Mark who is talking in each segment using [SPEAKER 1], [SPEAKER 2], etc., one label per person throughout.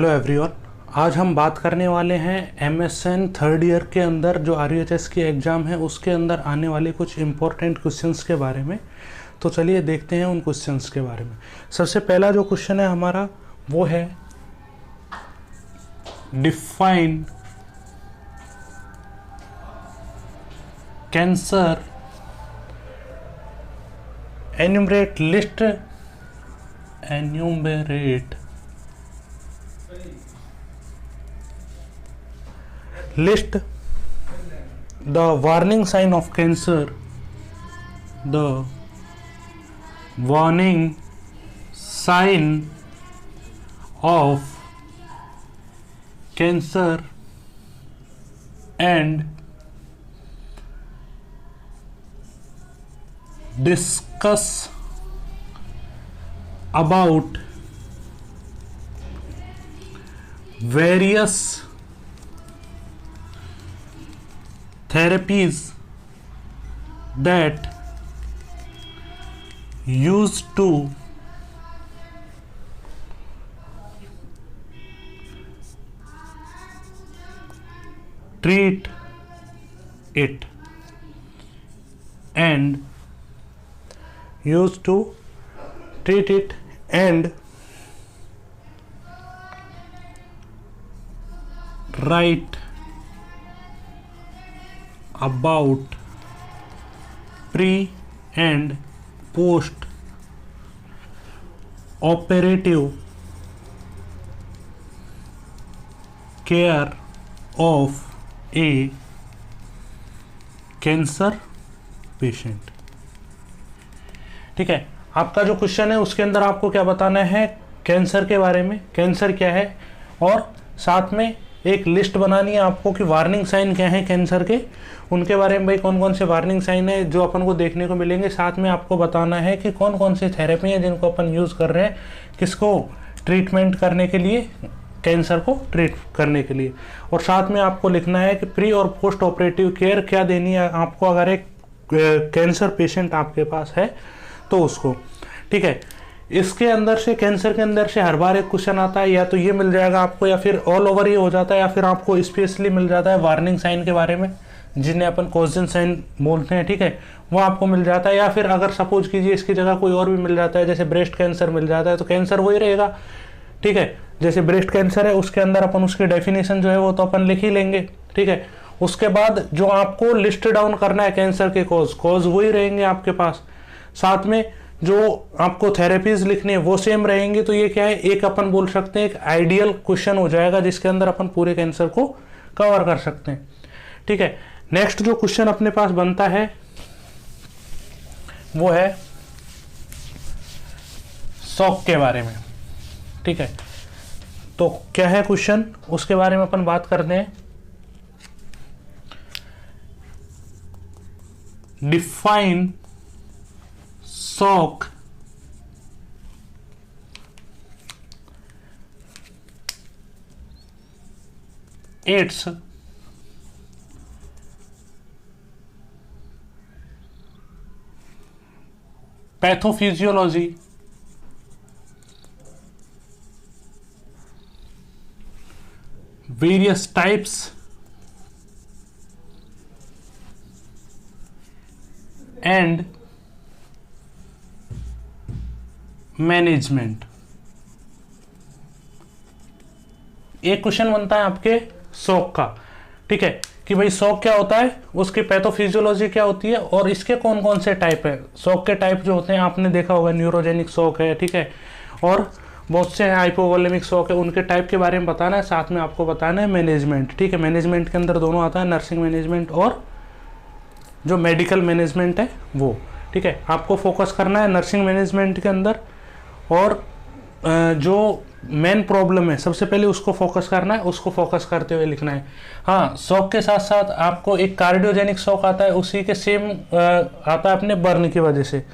[SPEAKER 1] Hello everyone. आज हम बात करने वाले हैं MSN थर्ड ईयर के अंदर जो RUHS की एग्ज़ाम है उसके अंदर आने वाले कुछ इम्पोर्टेंट क्वेश्चंस के बारे में। तो चलिए देखते हैं उन क्वेश्चंस के बारे में। सबसे पहला जो क्वेश्चन है हमारा वो है define cancer enumerate list the warning sign of cancer, the warning sign of cancer and discuss about various therapies that used to treat it and write about pre and post operative care of a cancer patient. ठीक है, आपका जो question है उसके अंदर आपको क्या बताना है, कैंसर के बारे में, कैंसर क्या है, और साथ में एक लिस्ट बनानी है आपको कि वार्निंग साइन क्या है कैंसर के, उनके बारे में भाई कौन कौन से वार्निंग साइन है जो अपन को देखने को मिलेंगे। साथ में आपको बताना है कि कौन कौन सी थेरेपी है जिनको अपन यूज़ कर रहे हैं किसको ट्रीटमेंट करने के लिए, कैंसर को ट्रीट करने के लिए। और साथ में आपको लिखना है कि प्री और पोस्ट ऑपरेटिव केयर क्या देनी है आपको अगर एक कैंसर पेशेंट आपके पास है तो उसको। ठीक है, इसके अंदर से कैंसर के अंदर से हर बार एक क्वेश्चन आता है, या तो ये मिल जाएगा आपको या फिर ऑल ओवर ये हो जाता है, या फिर आपको स्पेशली मिल जाता है वार्निंग साइन के बारे में जिन्हें अपन कॉजन साइन बोलते हैं। ठीक है, वो आपको मिल जाता है, या फिर अगर सपोज कीजिए इसकी जगह कोई और भी मिल जाता है, जैसे ब्रेस्ट कैंसर मिल जाता है तो कैंसर वही रहेगा। ठीक है, जैसे ब्रेस्ट कैंसर है उसके अंदर अपन उसकी डेफिनेशन जो है वो तो अपन लिख ही लेंगे। ठीक है, उसके बाद जो आपको लिस्ट डाउन करना है कैंसर के कॉज वही रहेंगे आपके पास। साथ में जो आपको थेरेपीज लिखनी है वो सेम रहेंगी। तो ये क्या है, एक अपन बोल सकते हैं एक आइडियल क्वेश्चन हो जाएगा जिसके अंदर अपन पूरे कैंसर को कवर कर सकते हैं। ठीक है, नेक्स्ट जो क्वेश्चन अपने पास बनता है वो है शॉक के बारे में। ठीक है, तो क्या है क्वेश्चन उसके बारे में अपन बात करते हैं। Define shock it's pathophysiology, various types and management. एक क्वेश्चन बनता है आपके शॉक का। ठीक है, कि भाई शॉक क्या होता है, उसकी पैथोफिजियोलॉजी क्या होती है और इसके कौन कौन से टाइप है। शॉक के टाइप जो होते हैं आपने देखा होगा, न्यूरोजेनिक शॉक है, ठीक है, और बहुत से हाइपोवोलेमिक शॉक है, उनके टाइप के बारे में बताना है। साथ में आपको बताना है मैनेजमेंट। ठीक है, मैनेजमेंट के अंदर दोनों आता है, नर्सिंग मैनेजमेंट और जो मेडिकल मैनेजमेंट है वो। ठीक है, आपको फोकस करना है नर्सिंग मैनेजमेंट के अंदर, और जो मेन प्रॉब्लम है सबसे पहले उसको फोकस करना है, उसको फोकस करते हुए लिखना है। हाँ, शॉक के साथ साथ आपको एक कार्डियोजेनिक शॉक आता है, उसी के सेम आता है अपने बर्न की वजह से।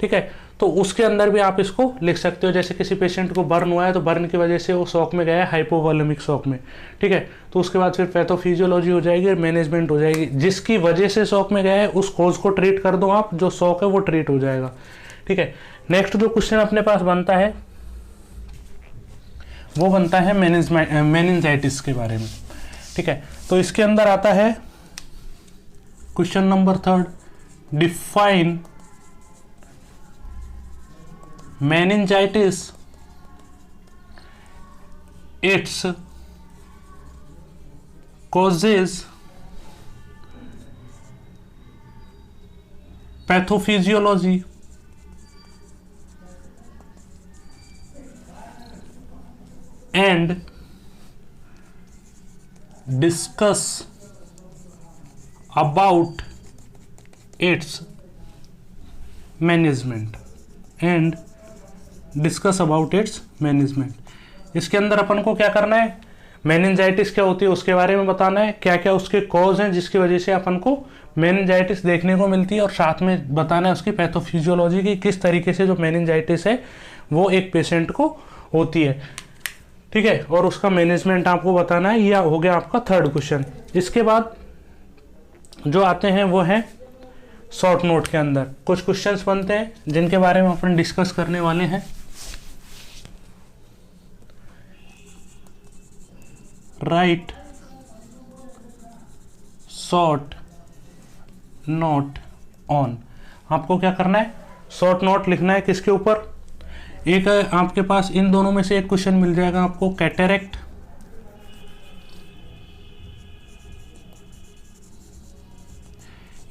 [SPEAKER 1] ठीक है, तो उसके अंदर भी आप इसको लिख सकते हो। जैसे किसी पेशेंट को बर्न हुआ है तो बर्न की वजह से वो शॉक में गया है, हाइपोवोलेमिक शॉक में। ठीक है, तो उसके बाद फिर पैथोफिजियोलॉजी हो जाएगी, मैनेजमेंट हो जाएगी। जिसकी वजह से शॉक में गया है उस कॉज को ट्रीट कर दो आप, जो शॉक है वो ट्रीट हो जाएगा। ठीक है, नेक्स्ट जो क्वेश्चन अपने पास बनता है वो बनता है मेनिंजाइटिस के बारे में। ठीक है, तो इसके अंदर आता है question number 3, define meningitis, it's causes, pathophysiology, and discuss about its management and discuss about its management। इसके अंदर अपन को क्या करना है, मेनिंजाइटिस क्या होती है उसके बारे में बताना है, क्या क्या उसके कॉज हैं जिसकी वजह से अपन को मेनिंजाइटिस देखने को मिलती है, और साथ में बताना है उसकी पैथोफिजियोलॉजी की, किस तरीके से जो मेनिंजाइटिस है वो एक पेशेंट को होती है। ठीक है, और उसका मैनेजमेंट आपको बताना है। यह हो गया आपका 3rd क्वेश्चन। इसके बाद जो आते हैं वो है शॉर्ट नोट के अंदर कुछ क्वेश्चंस बनते हैं जिनके बारे में अपन डिस्कस करने वाले हैं। राइट शॉर्ट नोट ऑन, आपको क्या करना है, शॉर्ट नोट लिखना है किसके ऊपर, एक आपके पास इन दोनों में से एक क्वेश्चन मिल जाएगा आपको, कैटरेक्ट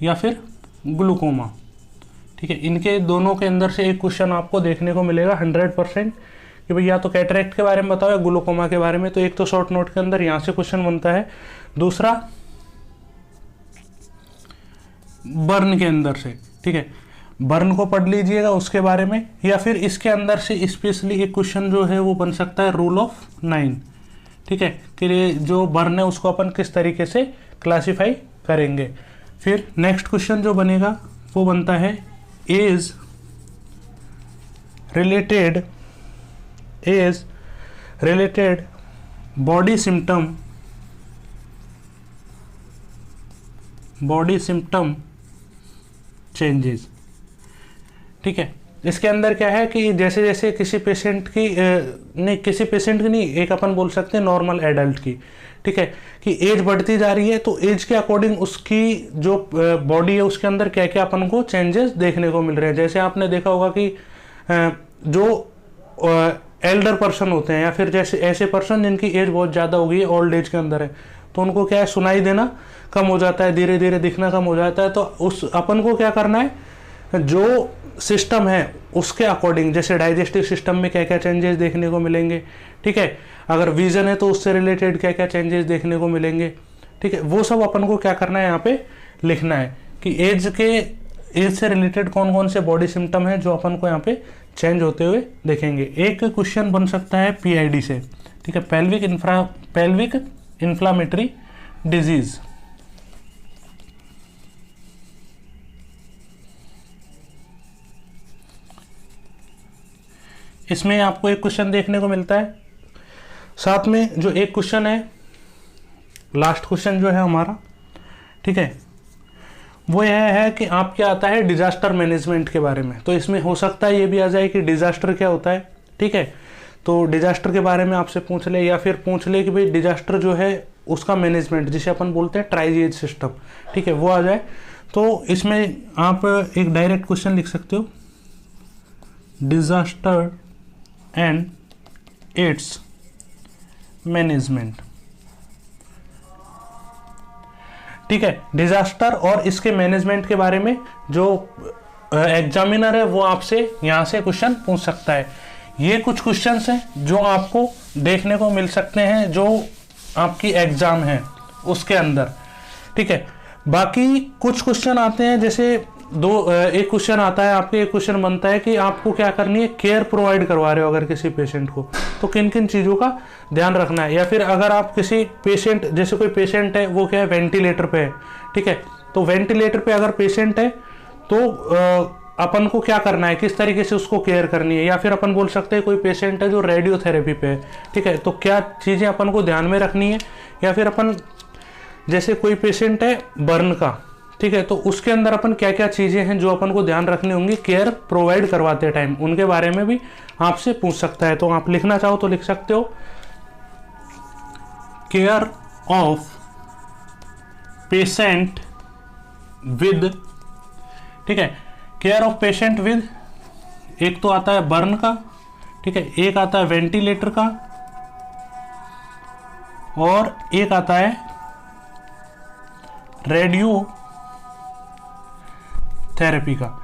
[SPEAKER 1] या फिर ग्लूकोमा। ठीक है, इनके दोनों के अंदर से एक क्वेश्चन आपको देखने को मिलेगा 100% कि भाई या तो कैटरेक्ट के बारे में बताओ या ग्लूकोमा के बारे में। तो एक तो शॉर्ट नोट के अंदर यहाँ से क्वेश्चन बनता है, दूसरा बर्न के अंदर से। ठीक है, बर्न को पढ़ लीजिएगा उसके बारे में, या फिर इसके अंदर से स्पेशली एक क्वेश्चन जो है वो बन सकता है रूल ऑफ 9। ठीक है, कि जो बर्न है उसको अपन किस तरीके से क्लासिफाई करेंगे। फिर नेक्स्ट क्वेश्चन जो बनेगा वो बनता है age related body symptom changes. ठीक है, इसके अंदर क्या है कि जैसे जैसे किसी पेशेंट की किसी पेशेंट की नहीं, एक अपन बोल सकते हैं नॉर्मल एडल्ट की। ठीक है, कि एज बढ़ती जा रही है तो एज के अकॉर्डिंग उसकी जो बॉडी है उसके अंदर क्या क्या अपन को चेंजेस देखने को मिल रहे हैं। जैसे आपने देखा होगा कि जो एल्डर पर्सन होते हैं या फिर जैसे ऐसे पर्सन जिनकी एज बहुत ज़्यादा हो गई है, ओल्ड एज के अंदर है, तो उनको क्या है, सुनाई देना कम हो जाता है, धीरे धीरे दिखना कम हो जाता है। तो उस अपन को क्या करना है, जो सिस्टम है उसके अकॉर्डिंग, जैसे डाइजेस्टिव सिस्टम में क्या क्या चेंजेस देखने को मिलेंगे। ठीक है, अगर विजन है तो उससे रिलेटेड क्या क्या चेंजेस देखने को मिलेंगे। ठीक है, वो सब अपन को क्या करना है, यहाँ पे लिखना है कि एज से रिलेटेड कौन कौन से बॉडी सिम्टम है जो अपन को यहाँ पे चेंज होते हुए देखेंगे। एक क्वेश्चन बन सकता है PID से। ठीक है, पेल्विक इन्फ्लामेटरी डिजीज। इसमें आपको एक क्वेश्चन देखने को मिलता है, साथ में जो एक क्वेश्चन है, लास्ट क्वेश्चन जो है हमारा, ठीक है, वो यह है कि आप क्या आता है डिजास्टर मैनेजमेंट के बारे में। तो इसमें हो सकता है ये भी आ जाए कि डिजास्टर क्या होता है। ठीक है, तो डिजास्टर के बारे में आपसे पूछ ले, या फिर पूछ ले कि भाई डिजास्टर जो है उसका मैनेजमेंट, जिसे अपन बोलते हैं ट्राइजेज सिस्टम, ठीक है, वो आ जाए। तो इसमें आप एक डायरेक्ट क्वेश्चन लिख सकते हो, डिजास्टर एंड इट्स मैनेजमेंट। ठीक है, डिजास्टर और इसके मैनेजमेंट के बारे में जो एग्जामिनर है वो आपसे यहां से क्वेश्चन पूछ सकता है। ये कुछ क्वेश्चंस हैं जो आपको देखने को मिल सकते हैं जो आपकी एग्जाम है उसके अंदर। ठीक है, बाकी कुछ क्वेश्चन आते हैं, जैसे एक क्वेश्चन आता है आपके, एक क्वेश्चन बनता है कि आपको क्या करनी है, केयर प्रोवाइड करवा रहे हो अगर किसी पेशेंट को, तो किन किन चीज़ों का ध्यान रखना है। या फिर अगर आप किसी पेशेंट, जैसे कोई पेशेंट है वो क्या है वेंटिलेटर पे है, ठीक है, तो वेंटिलेटर पे अगर पेशेंट है तो अपन को क्या करना है, किस तरीके से उसको केयर करनी है। या फिर अपन बोल सकते हैं कोई पेशेंट है जो रेडियोथेरेपी पे है, ठीक है, तो क्या चीज़ें अपन को ध्यान में रखनी है। या फिर अपन जैसे कोई पेशेंट है बर्न का, ठीक है, तो उसके अंदर अपन क्या क्या चीज़ें हैं जो अपन को ध्यान रखनी होंगी केयर प्रोवाइड करवाते टाइम, उनके बारे में भी आपसे पूछ सकता है। तो आप लिखना चाहो तो लिख सकते हो। केयर ऑफ पेशेंट विद, ठीक है, केयर ऑफ पेशेंट विद, एक तो आता है बर्न का, ठीक है, एक आता है वेंटिलेटर का, और एक आता है रेडियो थेरेपी का।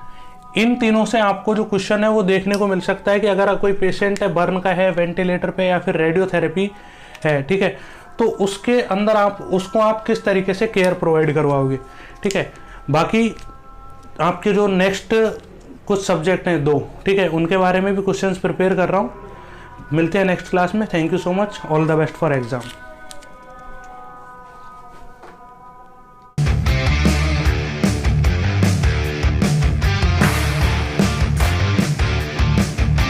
[SPEAKER 1] इन तीनों से आपको जो क्वेश्चन है वो देखने को मिल सकता है कि अगर कोई पेशेंट है, बर्न का है, वेंटिलेटर पे, या फिर रेडियोथेरेपी है, ठीक है, तो उसके अंदर आप उसको आप किस तरीके से केयर प्रोवाइड करवाओगे, ठीक है। बाकी आपके जो नेक्स्ट कुछ सब्जेक्ट हैं 2, ठीक है, उनके बारे में भी क्वेश्चंस प्रिपेयर कर रहा हूँ। मिलते हैं नेक्स्ट क्लास में। Thank you so much, all the best for exam.